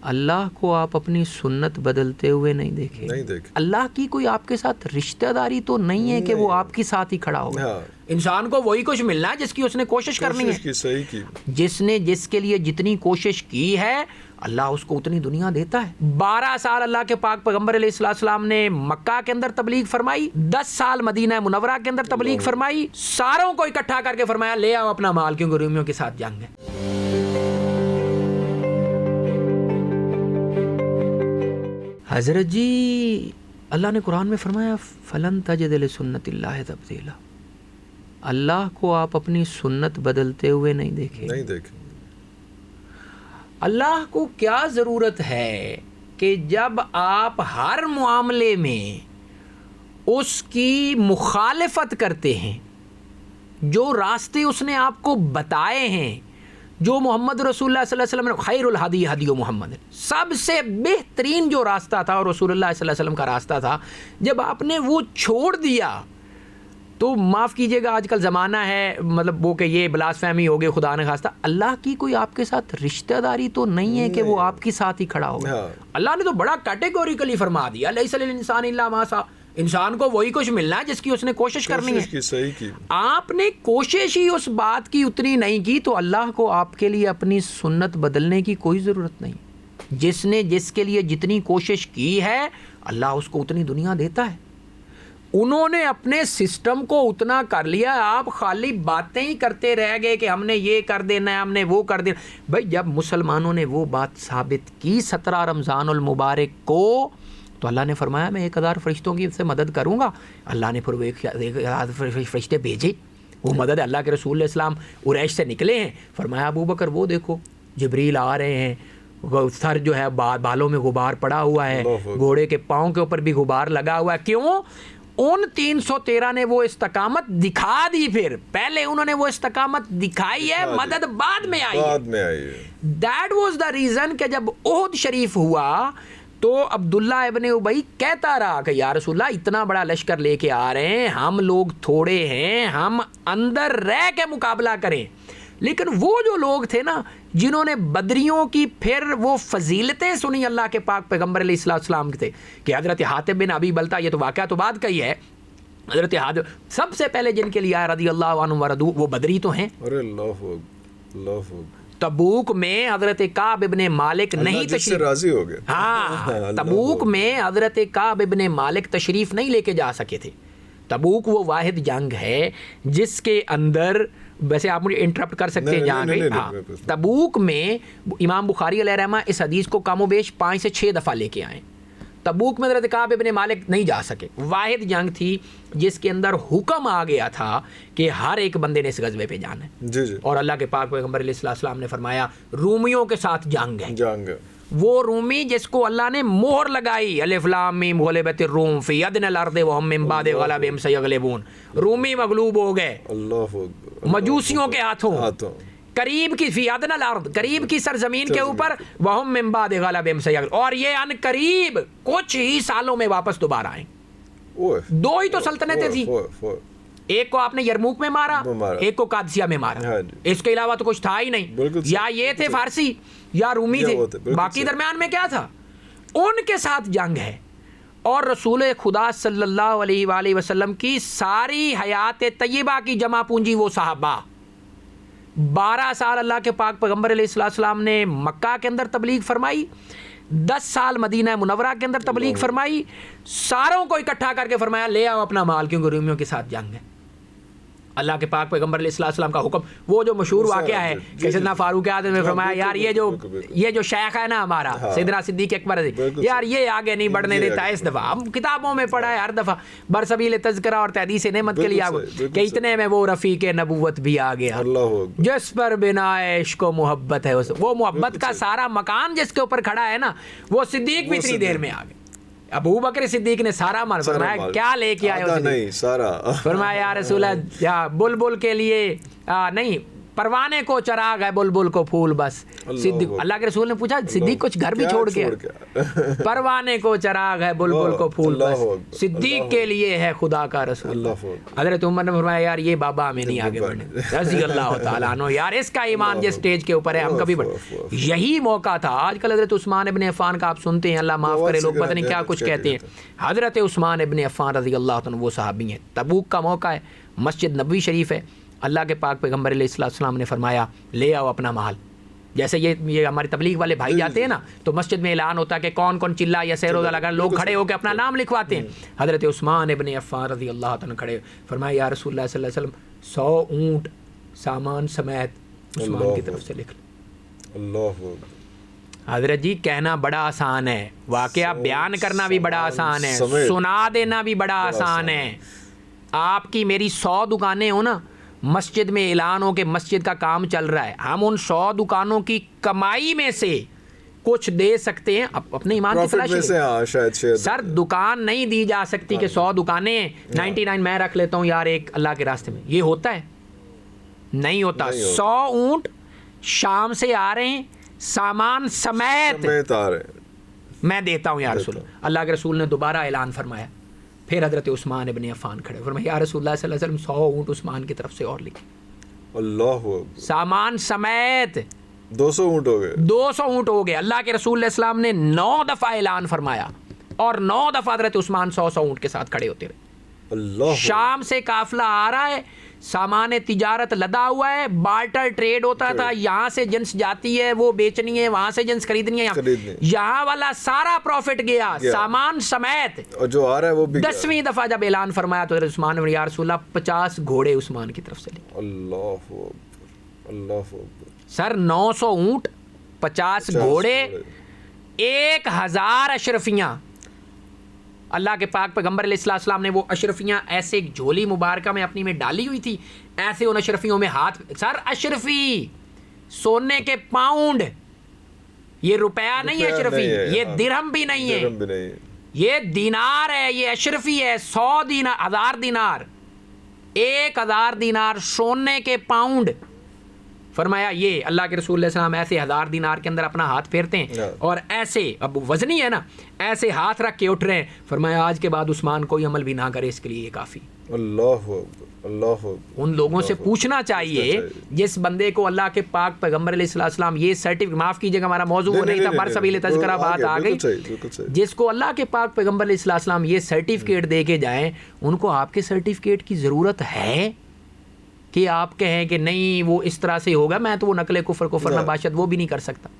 اللہ کو آپ اپنی سنت بدلتے ہوئے نہیں دیکھیں. اللہ کی کوئی آپ کے ساتھ رشتہ داری تو نہیں ہے کہ وہ آپ کے ساتھ ہی کھڑا ہوگا. انسان کو وہی کچھ ملنا ہے جس کی اس نے کوشش کرنی ہے. جس نے جس کے لیے جتنی کوشش کی ہے اللہ اس کو اتنی دنیا دیتا ہے. 12 سال اللہ کے پاک پیغمبر علیہ السلام نے مکہ کے اندر تبلیغ فرمائی, 10 سال مدینہ منورہ کے اندر تبلیغ فرمائی, ساروں کو اکٹھا کر کے فرمایا لے آؤ اپنا مال کیونکہ رومیوں کے ساتھ جنگ ہے. حضرت جی اللہ نے قرآن میں فرمایا فلن تجد لسنت اللہ تبدیلا. اللہ کو آپ اپنی سنت بدلتے ہوئے نہیں دیکھیں. اللہ کو کیا ضرورت ہے کہ جب آپ ہر معاملے میں اس کی مخالفت کرتے ہیں, جو راستے اس نے آپ کو بتائے ہیں, جو محمد رسول اللہ صلی اللہ علیہ وسلم خیر الہدی ہدی محمد, سب سے بہترین جو راستہ تھا اور رسول اللہ صلی اللہ علیہ وسلم کا راستہ تھا, جب آپ نے وہ چھوڑ دیا تو معاف کیجئے گا آج کل زمانہ ہے مطلب وہ کہ یہ بلاسفہمی ہو گئی خدا نے خواستہ. اللہ کی کوئی آپ کے ساتھ رشتہ داری تو نہیں ہے کہ وہ آپ کے ساتھ ہی کھڑا ہوگا. اللہ نے تو بڑا کیٹیگوریکلی فرما دیا لیس للانسان الا ما سعی. انسان کو وہی کچھ ملنا ہے جس کی اس نے کوشش کرنی ہے. آپ نے کوشش ہی اس بات کی اتنی نہیں کی تو اللہ کو آپ کے لیے اپنی سنت بدلنے کی کوئی ضرورت نہیں. جس نے جس کے لیے جتنی کوشش کی ہے اللہ اس کو اتنی دنیا دیتا ہے. انہوں نے اپنے سسٹم کو اتنا کر لیا, آپ خالی باتیں ہی کرتے رہ گئے کہ ہم نے یہ کر دینا ہے, ہم نے وہ کر دینا. بھائی جب مسلمانوں نے وہ بات ثابت کی 17 رمضان المبارک کو تو اللہ نے فرمایا میں 1000 فرشتوں کی سے مدد کروں گا. اللہ نے پھر وہ 1000 فرشتے بھیجے, وہ مدد اللہ کے رسول علیہ السلام عریش سے نکلے ہیں. فرمایا ابو بکر وہ دیکھو جبریل آ رہے ہیں, سر جو ہے بالوں میں غبار پڑا ہوا ہے, گھوڑے کے پاؤں کے اوپر بھی غبار لگا ہوا ہے. کیوں؟ ان 313 نے وہ استقامت دکھا دی. پھر پہلے انہوں نے وہ استقامت دکھائی ہے, مدد بعد میں آئی ہے. دیٹ واز دا ریزن کہ جب احد شریف ہوا تو عبداللہ ابن ابی کہتا رہا کہ یا رسول اللہ اتنا بڑا لشکر لے کے آ رہے ہیں, ہم لوگ تھوڑے ہیں, ہم اندر رہ کے مقابلہ کریں. لیکن وہ جو لوگ تھے نا جنہوں نے بدریوں کی پھر وہ فضیلتیں سنی اللہ کے پاک پیغمبر علیہ السلام کے تھے کہ حضرت حاتب بن ابی بلتا, یہ تو واقعہ تو بعد کا ہی ہے, حضرت حاتب سب سے پہلے جن کے لیے آیا رضی اللہ عنہ ورضوا, وہ بدری تو ہیں. تبوک میں حضرت کعب ابن مالک نہیں تشریف راضی ہو گئے. ہاں تبوک میں حضرت کعب ابن مالک تشریف نہیں لے کے جا سکے تھے. تبوک وہ واحد جنگ ہے جس کے اندر, ویسے آپ مجھے انٹرپٹ کر سکتے ہیں جہاں پہ, ہاں تبوک میں امام بخاری علیہ رحمہ اس حدیث کو کم و بیش 5 سے 6 دفعہ لے کے آئے. تبوک میں حضرت کعب ابن مالک نہیں جا سکے. واحد جنگ تھی جس کے اندر حکم آ گیا تھا کہ ہر ایک بندے نے اس غزوے پہ جانا ہے. اور اللہ کے پاک پیغمبر علیہ السلام نے فرمایا رومیوں کے ساتھ جنگ ہے. وہ رومی جس کو اللہ نے مہر لگائی الف لام میم غلبت الروم فی ادنی الارض وهم من بعد غلبهم سیغلبون, رومی مغلوب ہو گئے مجوسیوں کے ہاتھوں, قریب کی فی ادنی الارض, قریب کی سرزمین کے اوپر, وهم من بعد غلبهم سیغلبون, اور یہ ان قریب کچھ ہی سالوں میں واپس دوبارہ آئیں. 2 ہی تو سلطنتیں تھیں, ایک کو آپ نے یرموک میں مارا, ایک کو قادسیہ میں مارا, اس کے علاوہ تو کچھ تھا ہی نہیں. یا یہ تھے فارسی یا رومی تھے, باقی درمیان میں کیا تھا. ان کے ساتھ جنگ ہے. اور رسول خدا صلی اللہ علیہ وآلہ وسلم کی ساری حیات طیبہ کی جمع پونجی وہ صحابہ. 12 سال اللہ کے پاک پیغمبر علیہ السلام نے مکہ کے اندر تبلیغ فرمائی, 10 سال مدینہ منورہ کے اندر تبلیغ فرمائی, ساروں کو اکٹھا کر کے فرمایا لے آؤ اپنا مال کیونکہ رومیوں کے ساتھ جنگ ہے. اللہ کے پاک پیغمبر علیہ السلام کا حکم, وہ جو مشہور واقعہ ہے کہ سیدنا فاروق اعظم نے فرمایا یار یہ جو شیخ ہے نا ہمارا سیدنا صدیق اکبر, یار یہ آگے نہیں بڑھنے دیتا ہے. اس دفعہ ہم کتابوں میں پڑھا ہے ہر دفعہ برسبیل تذکرہ اور تحدیث نعمت کے لیے کہ اتنے میں وہ رفیق نبوت بھی آ گیا جس پر بنا عشق و محبت ہے. وہ محبت کا سارا مکان جس کے اوپر کھڑا ہے نا وہ صدیق بھی اتنی دیر میں آ گئے. ابو بکر صدیق نے سارا مال فرمایا کیا لے کے آئے ہو؟ نہیں سارا. فرمایا یا رسول اللہ بلبل کے لیے نہیں, परवाने को चराग है बुलबुल को फूल बस। सिद्दीक, अल्लाह के रसूल ने पूछा सिद्दीक कुछ घर भी छोड़ के, परवाने को चराग है बुलबुल को फूल बस, सिद्दीक के लिए है खुदा का रसूल। हजरत उमर ने फरमाया यार ये बाबा हमें नहीं आगे बढ़ने, रज़ी अल्लाह तआला अन्हु, यार इसका ईमान जिस स्टेज के ऊपर है हम कभी बढ़। यही मौका था। आजकल हजरत उस्मान इब्न अफ़्फ़ान का आप सुनते हैं, अल्लाह माफ़ करे, लोग पता नहीं क्या कुछ कहते हैं। हजरत उस्मान इब्न अफ़्फ़ान रज़ी अल्लाह तआला वो सहाबी हैं। तबूक का मौका है, मस्जिद नबवी शरीफ है, अल्लाह के पाक पैगम्बर अलैहिस्सलाम ने फरमाया ले आओ अपना माल। जैसे ये हमारे तबलीग वाले भाई जाते हैं ना, तो मस्जिद में ऐलान होता है कि कौन कौन चिल्ला या सैरोदा लगा, लोग खड़े होकर अपना नाम लिखवाते हैं। हज़रत उस्मान इब्न अफ़्फ़ान रज़ी अल्लाह तआला खड़े फरमाया या रसूलुल्लाह सल्लल्लाहु अलैहि वसल्लम 100 ऊँट सामान समेत उस्मान की तरफ से लिख लो। हज़रत जी कहना बड़ा आसान है, वाक़या बयान करना भी बड़ा आसान है, सुना देना भी बड़ा आसान है। आपकी मेरी 100 दुकानें हो ना, मस्जिद में ऐलान हो कि मस्जिद का काम चल रहा है, हम उन 100 दुकानों की कमाई में से कुछ दे सकते हैं अपने ईमान की तलाश में। सर दुकान नहीं दी जा सकती कि 100 दुकानें 99 मैं रख लेता हूँ यार एक अल्लाह के रास्ते में, ये होता है? नहीं होता। 100 ऊँट शाम से आ रहे हैं सामान समेत आ रहे हैं, मैं देता हूँ या रसूल। अल्लाह के रसूल ने दोबारा ऐलान फरमाया, फिर हज़रत उस्मान इब्न अफ़्फ़ान खड़े फरमाया या रसूलुल्लाह सल्लल्लाहु अलैहि वसल्लम 100 ऊँट उस्मान की तरफ से और लिखे, अल्लाह सामान समेत 200 ऊँट हो गए, 200 ऊँट हो गए। अल्लाह के रसूल इस्लाम ने 9 दफ़ा ऐलान फरमाया और 9 दफ़ा हज़रत उस्मान 100 ऊँट के साथ खड़े होते रहे। अल्लाह शाम से काफिला आ रहा है, सामान तिजारत लदा हुआ है, बार्टर ट्रेड होता था, यहाँ से जिन्स जाती है वो बेचनी है, वहाँ से जिन्स खरीदनी है, यहाँ वाला सारा प्रॉफिट गया सामान समेत, और जो आ रहा है वो भी 10वीं दफा जब ऐलान फरमाया तो उस्मान ने या रसूलल्लाह 50 घोड़े उस्मान की तरफ से लिए। अल्लाह सर 900 ऊँट, 50 घोड़े, 1000 अशरफियाँ। अल्लाह के पाक पैगम्बर अलैहिस्सलाम ने वो अशरफियाँ ऐसे एक झोली मुबारका में अपनी में डाली हुई थी, ऐसे उन अशरफियों में हाथ। सर अशरफी सोने के पाउंड, ये रुपया नहीं है अशरफी, ये दिरहम भी नहीं है, ये दिनार है, ये अशरफी है। 100 दिनार, 1000 दिनार, 1000 दिनार सोने के पाउंड। फरमाया ये अल्लाह के रसूल सल्लल्लाहु अलैहि वसल्लम ऐसे 1000 दिनार के अंदर अपना हाथ फेरते हैं और ऐसे, अब वजनी है ना, ऐसे हाथ रख के उठ रहे हैं। फरमाया आज के बाद उस्मान कोई अमल भी ना करे, इसके लिए ये काफ़ी। अल्लाह उन लोगों से पूछना चाहिए जिस बंदे को अल्लाह के पाक पैगम्बर अलैहिस्सलाम ये सर्टिफिकेट, माफ़ कीजिएगा हमारा मौजू वो नहीं था, बरसबील तज़किरा बात आ गई, जिसको अल्लाह के पाक पैगम्बर अलैहिस्सलाम ये सर्टिफिकेट दे के जाएँ, उनको आपके सर्टिफिकेट की ज़रूरत है कि आप कहें कि नहीं वो इस तरह से होगा, मैं तो वो नकल कुफर को फरना बाशद वो भी नहीं कर सकता।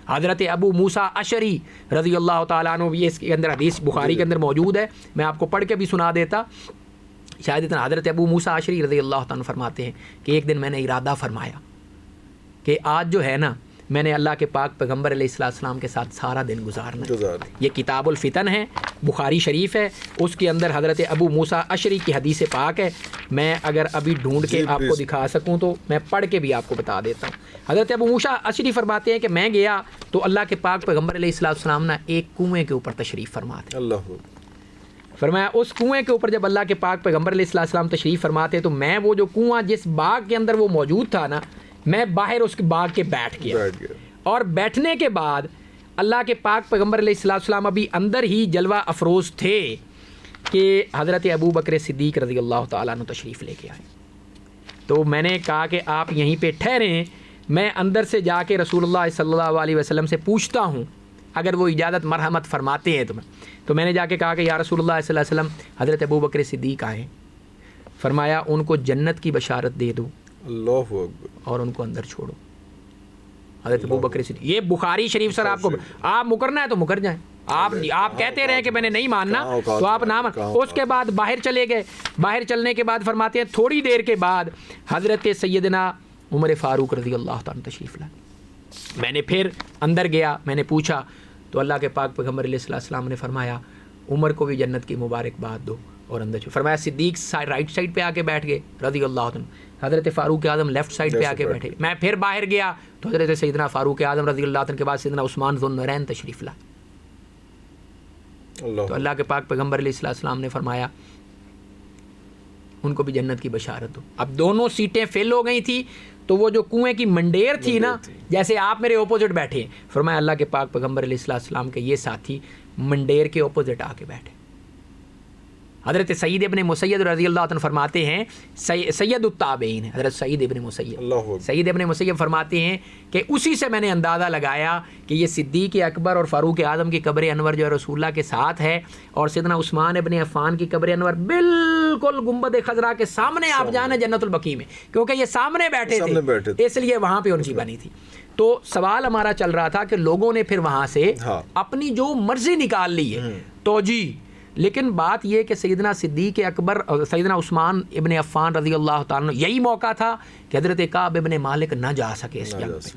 हज़रत अबू मूसा अशरी रज़ी अल्लाह तआला अन्हु, ये इसके अंदर हदीस बुखारी के अंदर मौजूद है, मैं आपको पढ़ के भी सुना देता शायद इतना। हज़रत अबू मूसा अशरी रज़ी अल्लाह तआला फरमाते हैं कि एक दिन मैंने इरादा फरमाया कि आज जो है ना, मैंने अल्लाह के पाक पैगम्बर अलैहिस्सलाम के साथ सारा दिन गुजारना है। ये किताबुल फितन है, बुखारी शरीफ है, उसके अंदर हज़रत अबू मूसा अशरी की हदीस पाक है। मैं अगर अभी ढूंढ के आपको दिखा सकूं तो मैं पढ़ के भी आपको बता देता हूँ। हज़रत अबू मूसा अशरी फरमाते हैं कि मैं गया तो अल्लाह के पाक पैगम्बर अलैहिस्सलाम ना एक कुएँ के ऊपर तशरीफ़ फरमाते। अल्लाह फरमाया उस कुएँ के ऊपर जब अल्लाह के पाक पैगम्बर अलैहिस्सलाम तशरीफ़ फरमाते तो मैं वो जो कुआँ जिस बाग के अंदर वो मौजूद था ना, मैं बाहर उसके बाग के बैठ गया और बैठने के बाद अल्लाह के पाक पैगम्बर अलैहिस्सलाम अभी अंदर ही जलवा अफरोज़ थे कि हज़रत अबू बकर सिद्दीक़ रज़ी अल्लाह तआला अन्हु तशरीफ़ लेके आए। तो मैंने कहा कि आप यहीं पे ठहरें, मैं अंदर से जाके रसूलुल्लाह सल्लल्लाहु अलैहि वसल्लम से पूछता हूँ, अगर वो इजाज़त मरहमत फरमाते हैं तो मैंने जाके कहा कि या रसूलुल्लाह सल्लल्लाहु अलैहि वसल्लम हज़रत अबू बकर सिद्दीक़ आए, फरमाया उनको जन्नत की बशारत दे दो और उनको अंदर छोड़ो। हज़रत अबू बकर सिद्दीक़, ये बुखारी शरीफ सर, आपको आप मुकरना है तो मुकर जाएं, आप कहते रहे कि मैंने नहीं मानना तो आप ना मान। उसके बाद बाहर चले गए, बाहर चलने के बाद फरमाते हैं थोड़ी देर के बाद हज़रत सैयदना उमर फ़ारूक रज़ी अल्लाह तआला तशरीफ़ लाए। मैंने फिर अंदर गया, मैंने पूछा तो अल्लाह के पाक पैगम्बर अलैहिस्सलाम ने फरमाया उमर को भी जन्नत की मुबारकबाद दो और अंदर चलो। फरमाया सिद्दीक राइट साइड पे आके बैठ गए रज़ी अल्लाह तआला, हज़रत फ़ारूक आज़म लेफ्ट साइड पे आके बैठे। मैं फिर बाहर गया तो हज़रत सैयदना फ़ारूक आज़म रज़ी अल्लाह तआला के बाद सैयदना उस्मान ज़ुन्नूरैन तशरीफ़ लाए। तो अल्लाह के पाक पैगम्बर अलैहिस्सलाम ने फरमाया ان کو بھی جنت کی بشارت ہو. اب دونوں سیٹیں فل ہو گئی تھی تو وہ جو کنویں کی منڈیر تھی نا, جیسے آپ میرے اپوزٹ بیٹھے ہیں, فرمایا اللہ کے پاک پیغمبر علیہ السلام کے یہ ساتھی منڈیر کے اپوزٹ آ کے بیٹھے. حضرت سعید ابن مسیب رضی اللہ عنہ فرماتے ہیں, سید التابعین ہیں حضرت سعید ابن مسیب فرماتے ہیں کہ اسی سے میں نے اندازہ لگایا کہ یہ صدیق اکبر اور فاروق اعظم کی قبر انور جو ہے رسول اللہ کے ساتھ ہے, اور سیدنا عثمان ابن عفان کی قبر انور بالکل گنبد خضرا کے سامنے آپ جانے جنت البقیع میں, کیونکہ یہ سامنے بیٹھے تھے اس لیے وہاں پہ ان کی بنی تھی. تو سوال ہمارا چل رہا تھا کہ لوگوں نے پھر وہاں سے اپنی جو مرضی نکال لی ہے توجہ, لیکن بات یہ کہ سیدنا صدیق اکبر اور سیدنا عثمان ابن عفان رضی اللہ تعالیٰ عنہ یہی موقع تھا کہ حضرت کعب ابن مالک نہ جا سکے اس جنگ پہ.